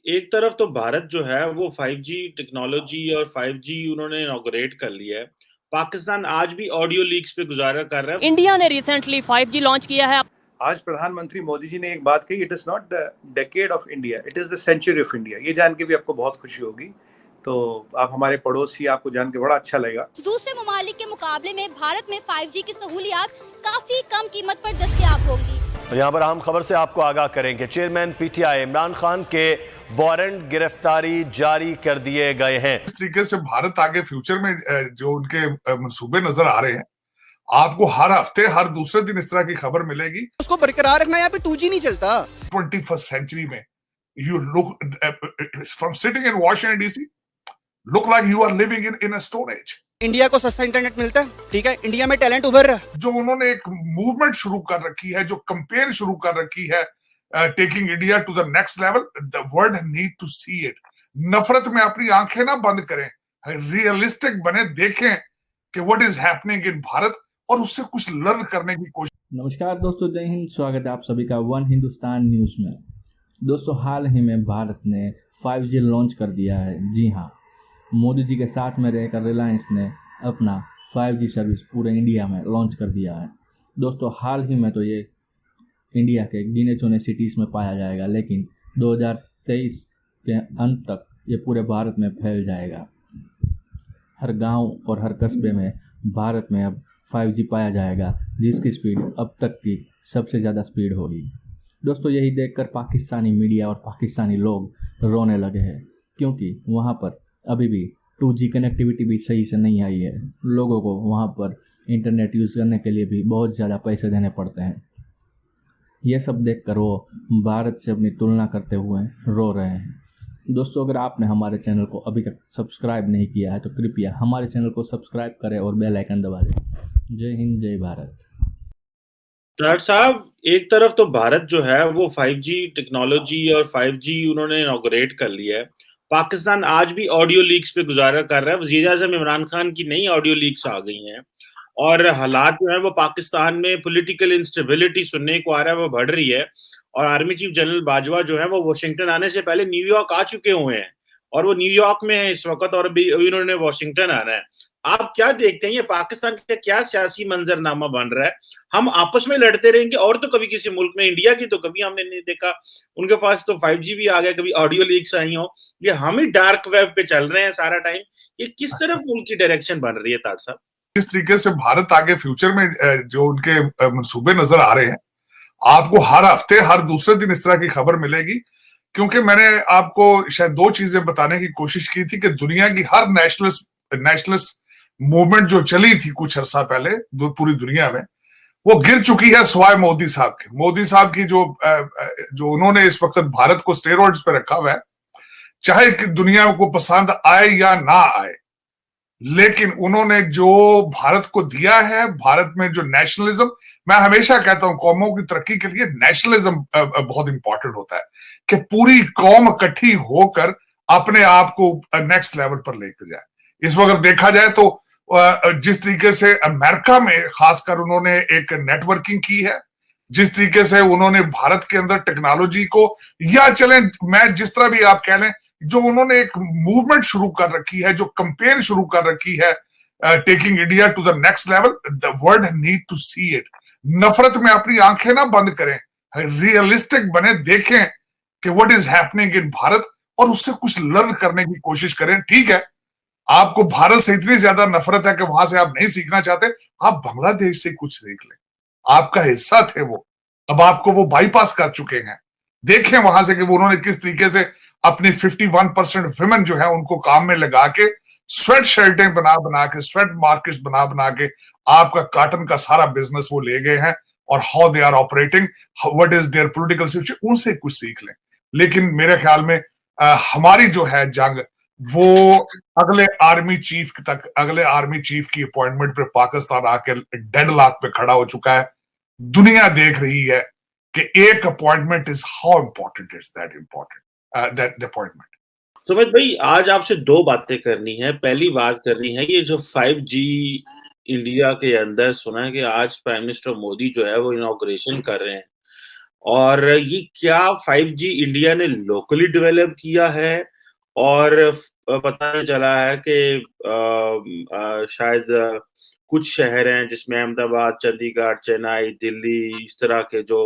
एक तरफ तो भारत जो है वो 5G टेक्नोलॉजी और 5G उन्होंने इनॉग्रेट कर लिया है। पाकिस्तान आज भी ऑडियो लीक्स पे गुजारा कर रहा है। इंडिया ने रिसेंटली 5G लॉन्च किया है। आज प्रधानमंत्री मोदी जी ने एक बात कही, it is not the decade of India, it is the century of India. ये जान के भी आपको बहुत खुशी होगी। तो आप हमारे पड़ोसी, आपको जान के बड़ा अच्छा लगेगा। दूसरे ममालिक के मुकाबले में भारत में 5G की सहूलियात काफी कम कीमत पर दस्तयाब होंगी। और यहाँ पर अहम खबर से आपको आगाह करेंगे। चेयरमैन पीटीआई इमरान खान के वारंट गिरफ्तारी जारी कर दिए गए हैं। इस तरीके से भारत आगे फ्यूचर में जो उनके मंसूबे नजर आ रहे हैं, आपको हर हफ्ते हर दूसरे दिन इस तरह की खबर मिलेगी। उसको बरकरार रखना, यहाँ पे 2G नहीं चलता। 21st सेंचुरी में you look from sitting in Washington DC look like you are living in a stone age. India को सस्ता इंटरनेट मिलता है, ठीक है, इंडिया में टैलेंट उभर रहा है। जो उन्होंने एक मूवमेंट शुरू कर रखी है, जो कंपेन शुरू कर रखी है, taking India to the next level, the world need to see it. नफरत में अपनी आंखें ना बंद करें, रियलिस्टिक बने, देखें कि what is happening in Bharat और उससे कुछ लर्न करने की कोशिश। नमस्कार दोस्तों, जय हिंद। स्वागत है आप सभी का वन हिंदुस्तान न्यूज में। दोस्तों, हाल ही में भारत ने 5G लॉन्च कर दिया है। जी हाँ, मोदी जी के साथ में रहकर रिलायंस ने अपना 5G सर्विस पूरे इंडिया में लॉन्च कर दिया है। दोस्तों, हाल ही में तो ये इंडिया के गिने चुने सिटीज़ में पाया जाएगा, लेकिन 2023 के अंत तक ये पूरे भारत में फैल जाएगा। हर गांव और हर कस्बे में भारत में अब 5G पाया जाएगा, जिसकी स्पीड अब तक की सबसे ज़्यादा स्पीड होगी। दोस्तों, यही देखकर पाकिस्तानी मीडिया और पाकिस्तानी लोग रोने लगे हैं, क्योंकि वहाँ पर अभी भी 2G कनेक्टिविटी भी सही से नहीं आई है। लोगों को वहाँ पर इंटरनेट यूज़ करने के लिए भी बहुत ज़्यादा पैसे देने पड़ते हैं। ये सब देखकर वो भारत से अपनी तुलना करते हुए रो रहे हैं। दोस्तों, अगर आपने हमारे चैनल को अभी तक सब्सक्राइब नहीं किया है तो कृपया हमारे चैनल को सब्सक्राइब करें और बेल आइकन दबा दें। जय हिंद, जय भारत। डॉक्टर साहब, एक तरफ तो भारत जो है वो 5G टेक्नोलॉजी और 5G उन्होंने इनॉग्रेट कर लिया है। पाकिस्तान आज भी ऑडियो लीक्स पे गुजारा कर रहा है। वज़ीर-ए-आज़म इमरान खान की नई ऑडियो लीक्स आ गई हैं और हालात जो है वो पाकिस्तान में पॉलिटिकल इंस्टेबिलिटी सुनने को आ रहा है, वो बढ़ रही है। और आर्मी चीफ जनरल बाजवा जो है वो वाशिंगटन आने से पहले न्यूयॉर्क आ चुके हुए हैं और वो न्यूयॉर्क में है इस वक्त, और अभी उन्होंने वाशिंगटन आना है। आप क्या देखते हैं, ये पाकिस्तान का क्या सियासी मंजरनामा बन रहा है? हम आपस में लड़ते रहेंगे और तो कभी किसी मुल्क में, इंडिया की तो कभी हमने नहीं देखा। उनके पास तो 5G भी आ गया, कभी ऑडियो लीक्स आई हो। ये हम ही डार्क वेब पे चल रहे हैं सारा टाइम। ये किस तरफ मुल्क की डायरेक्शन बन रही है तार साहब? इस तरीके से भारत आगे फ्यूचर में जो उनके मंसूबे नजर आ रहे हैं, आपको हर हफ्ते हर दूसरे दिन इस तरह की खबर मिलेगी। क्योंकि मैंने आपको शायद दो चीजें बताने की कोशिश की थी कि दुनिया की हर नेशनलिस्ट मूवमेंट जो चली थी कुछ अर्सा पहले पूरी दुनिया में, वो गिर चुकी है सिवाय मोदी साहब के। मोदी साहब की जो उन्होंने इस वक्त भारत को स्टेरॉइड्स पे रखा हुआ है, चाहे दुनिया को पसंद आए या ना आए, लेकिन उन्होंने जो भारत को दिया है, भारत में जो नेशनलिज्म, मैं हमेशा कहता हूं कौमों की तरक्की के लिए नेशनलिज्म बहुत इंपॉर्टेंट होता है कि पूरी कौम इकट्ठी होकर अपने आप को नेक्स्ट लेवल पर लेकर जाए। इस वक्त देखा जाए तो जिस तरीके से अमेरिका में खासकर उन्होंने एक नेटवर्किंग की है, जिस तरीके से उन्होंने भारत के अंदर टेक्नोलॉजी को, या चलें मैं जिस तरह भी आप कह लें, जो उन्होंने एक मूवमेंट शुरू कर रखी है, जो कंपेन शुरू कर रखी है, taking India to the next level, the world need to see it. नफरत में अपनी आंखें ना बंद करें, रियलिस्टिक बने, देखें कि what is happening in Bharat और उससे कुछ लर्न करने की कोशिश करें। ठीक है, आपको भारत से इतनी ज्यादा नफरत है कि वहां से आप नहीं सीखना चाहते, आप बांग्लादेश से कुछ सीख लें। आपका हिस्सा थे वो, अब आपको वो बाईपास कर चुके हैं। देखें वहां से कि वो उन्होंने किस तरीके से अपनी 51% विमेन जो है उनको काम में लगा के स्वेट शर्टें बना के, स्वेट मार्केट्स बना के आपका कॉटन का सारा बिजनेस वो ले गए हैं। और how they are operating, what is their political situation, उनसे कुछ सीख लें। लेकिन मेरे ख्याल में हमारी जो है जंग, वो अगले आर्मी चीफ की अपॉइंटमेंट पे पाकिस्तान आके डेडलॉक पे खड़ा हो चुका है। दुनिया देख रही है कि एक appointment is how important is that appointment. Sumit भाई, आज आपसे दो बातें करनी है। पहली बात करनी है, ये जो 5G इंडिया के अंदर सुना है कि आज प्राइम मिनिस्टर मोदी जो है वो इनॉग्रेशन कर रहे हैं। और ये क्या 5G इंडिया ने लोकली डेवलप किया है और पता चला है कि शायद कुछ शहर हैं जिसमें अहमदाबाद, चंडीगढ़, चेन्नई, दिल्ली इस तरह के जो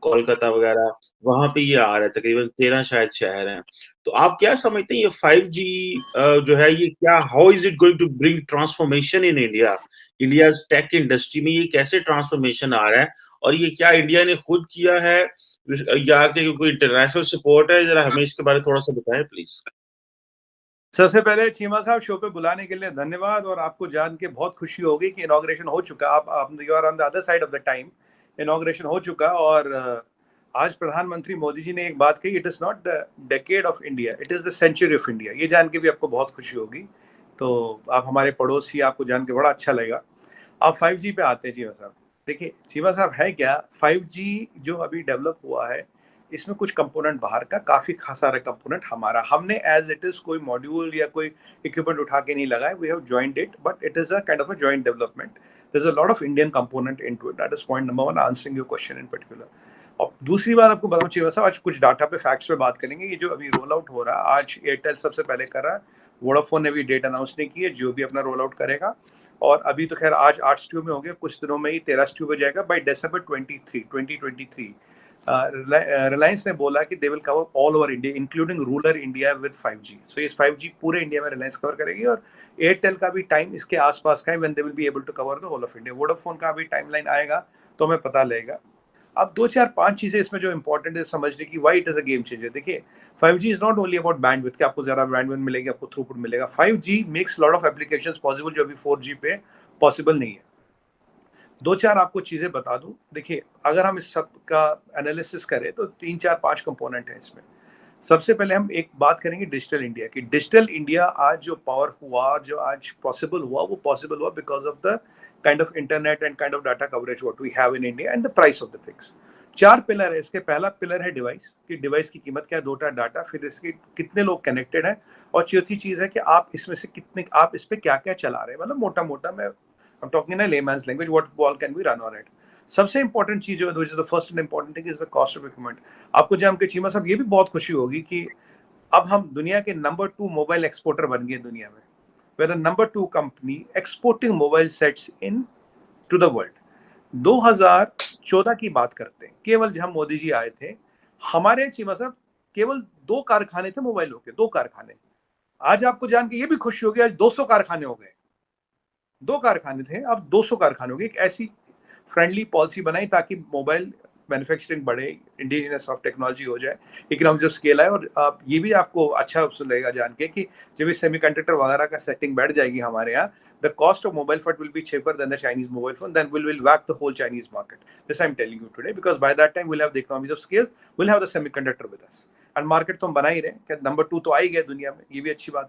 कोलकाता वगैरह वहाँ पे ये आ रहे हैं, तकरीबन 13 शायद शहर हैं। तो आप क्या समझते हैं ये 5G जो है ये क्या how is it going to bring transformation in India? India's tech industry में ये कैसे ट्रांसफॉर्मेशन आ रहा है? और ये क्या इंडिया ने खुद किया है या कि कोई इंटरनेशनल सपोर्ट है? ज़रा हमें इसके बारे में थोड़ा-सा बताएँ प्लीज़। सबसे पहले चीमा साहब शो पे बुलाने के लिए धन्यवाद और आपको जान के बहुत खुशी होगी कि इनॉग्रेशन हो चुका। आप you are on the other side of the time. Inauguration हो चुका और आज प्रधानमंत्री मोदी जी ने एक बात कही, it is not the decade of India, it is the century of India. ये जान के भी आपको बहुत खुशी होगी। तो आप हमारे पड़ोसी, आपको जान के बड़ा अच्छा लगेगा। आप 5G पे आते हैं चीमा साहब। देखिए चीमा साहब है क्या, 5G जो अभी डेवलप हुआ है इसमें कुछ कंपोनेंट बाहर का, काफी सारा कंपोनेंट हमारा। हमने एज इट इज कोई मॉड्यूल या कोई इक्विपमेंट उठा के नहीं लगाया, we have joined it, but it is a kind of a joint development. There is a lot of Indian component into it. That is point number 1, answering your question in particular. और दूसरी बात आपको बताऊं चाहिए साहब, आज कुछ data पे, फैक्ट्स पे बात करेंगे। ये जो अभी रोल आउट हो रहा है, आज एयरटेल सबसे पहले कर रहा है, वोडाफोन ने भी डेट अनाउंस नहीं की है, जियो भी अपना रोल आउट करेगा। और अभी तो खैर आज 8 स्ट्यू में हो गया, कुछ दिनों में ही 13 स्ट्यू पे जाएगा बाय दिसंबर 2023। रिलायंस ने बोला कि they will cover all over India including rural India with 5G। सो इस 5G पूरे इंडिया में रिलायंस कवर करेगी। और एयरटेल का भी टाइम इसके आसपास का है, when they will be able to cover the whole of India. Vodafone का भी टाइमलाइन आएगा तो हमें पता लगेगा। अब 2-4-5 चीजें इसमें जो इंपॉर्टेंट है समझने की, why it is a game changer. देखिए 5G is not only about bandwidth कि आपको ज्यादा बैंडविड्थ मिलेगी, आपको थ्रूपुट मिलेगा। 5G makes lot of applications possible जो अभी 4G पे पॉसिबल नहीं है। 2-4 आपको चीजें बता दूं। देखिए अगर हम इस सब का एनालिसिस करें तो 3-4-5 कंपोनेंट है इसमें। सबसे पहले हम एक बात करेंगे डिजिटल इंडिया की। डिजिटल इंडिया आज जो पावर हुआ, जो आज पॉसिबल हुआ, वो पॉसिबल हुआ because of the kind of internet and kind of data coverage what we have in India and the price of the things. 4 pillar है इसके। पहला पिलर है डिवाइस, कि डिवाइस की कीमत क्या है, 2टा डाटा, फिर इसके कितने लोग कनेक्टेड हैं, और चौथी चीज है कि आप इसमें से कितने, आप इस पे क्या क्या चला रहे हैं। मतलब मोटा मोटा मैं I'm talking in a layman's language, what all can be run on it. सबसे इंपॉर्टेंट चीज जो, which is the first and important thing, is the cost of equipment. आपको जान के चीमा साहब ये भी बहुत खुशी होगी कि अब हम दुनिया के नंबर 2 मोबाइल एक्सपोर्टर बन गए दुनिया में। We're the number 2 company exporting mobile sets in to the world. 2014 की बात करते हैं, केवल जब मोदी जी आए थे, हमारे चीमा साहब केवल 2 कारखाने थे मोबाइलों के, 2 कारखाने। आज आपको जान के ये भी खुशी होगी, आज 200 कारखाने हो गए। 2 कारखाने थे, अब 200 कारखाने हो गए। एक ऐसी फ्रेंडली पॉलिसी बनाई ताकि मोबाइल मैन्युफैक्चरिंग बढ़े, इंडिजिनस ऑफ टेक्नोलॉजी हो जाए, इकोनॉमिक्स ऑफ स्केल आए। और ये भी आपको अच्छा लगेगा जान के कि जब इस सेमीकंडक्टर वगैरह का सेटिंग बैठ जाएगी हमारे यहाँ, the cost of mobile phone will be cheaper than the Chinese mobile phone, then we'll whack the whole Chinese market. This I'm telling you today, because by that time we'll have the economies of scales, we'll have the semiconductor with us, and market तो हम बना ही रहे हैं कि number 2 तो आ ही गया दुनिया में, ये भी अच्छी बात है।